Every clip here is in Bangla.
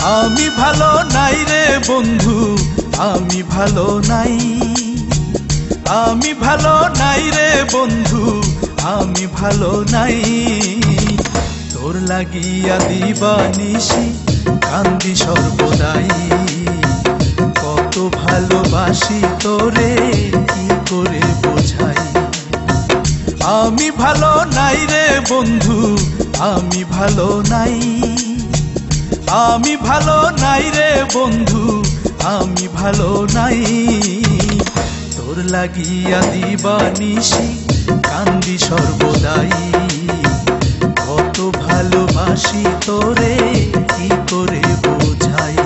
আমি ভালো নাই রে বন্ধু, আমি ভালো নাই। আমি ভালো নাই রে বন্ধু, আমি ভালো নাই। তোর লাগিয়া দিবানিশি কান্দি সর্বদাই। কত ভালোবাসি তোরে কি করে বোঝাই। আমি ভালো নাই রে বন্ধু, আমি ভালো নাই। আমি ভালো নাই রে বন্ধু, আমি ভালো নাই। তোর লাগিয়া দিবানিশি কান্দি সর্বদাই। কত ভালোবাসি তোরে কি করে বোঝাই।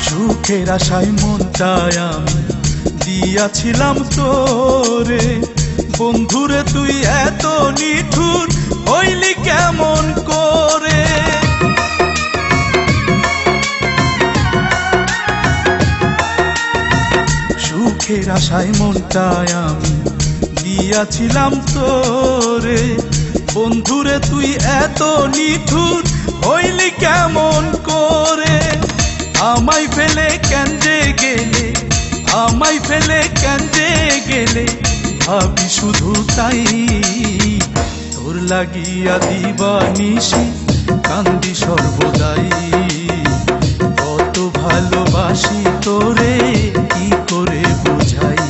সুখের আশায় মনটায় আমি দিয়াছিলাম তোরে। বন্ধুরে তুই এত নিঠুর হইলি কেমন করে। সুখের আশায় মনটায় আমি দিয়াছিলাম তোরে। বন্ধুরে তুই এত নিঠুর হইলি কেমন করে। আমায় ফেলে কেন্দে গেলে, আমায় ফেলে কেন্দে গেলে, ভাবি শুধু তাই। তোর লাগিয়া দিবানিশি কান্দি সর্বদাই। কত ভালোবাসি তোরে কি করে বোঝাই।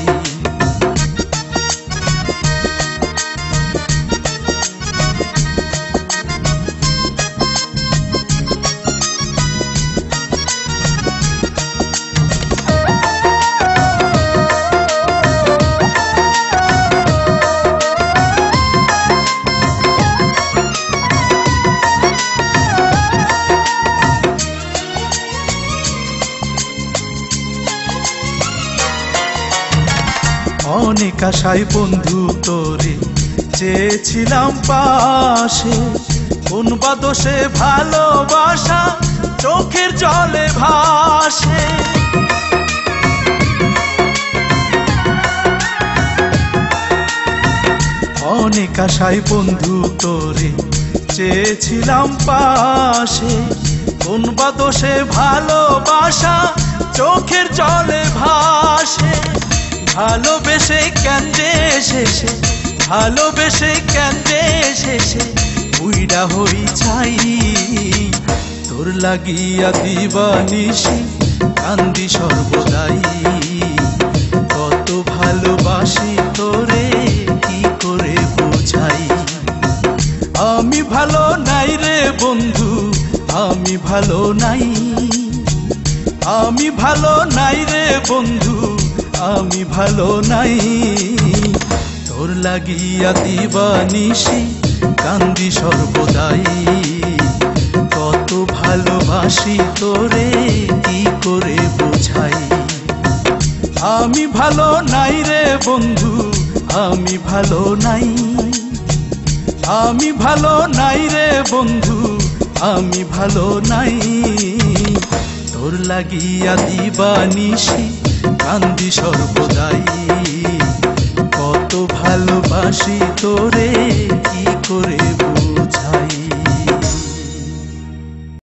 অনেক আশায় বন্ধু তোরে চেয়েছিলাম পাশে। কোন বাদোষে ভালোবাসা চোখের জলে ভাসে। অনেক আশায় বন্ধু তোরে চেয়েছিলাম পাশে। কোন বাদোষে ভালোবাসা চোখের জলে ভাসে। ভালোবেসে কেন্দে শেষে, ভালোবেসে কেন্দে শেষে উইড়া হই চাই। তোর লাগিয়া দিবানিশি কান্দি সর্বদাই। কত ভালোবাসি তোরে কি করে বোঝাই। আমি ভালো নাই রে বন্ধু, আমি ভালো নাই। আমি ভালো নাই রে বন্ধু, আমি ভালো নাই। তোর লাগিয়া দিবানিশি কান্দি সর্বদাই। কত ভালোবাসি তোরে কি করে বোঝাই। আমি ভালো নাই রে বন্ধু, আমি ভালো নাই। আমি ভালো নাই রে বন্ধু, আমি ভালো নাই। তোর লাগিয়া দিবানিশি কান্দি সর্বদাই। কত ভালোবাসি তোরে কি করে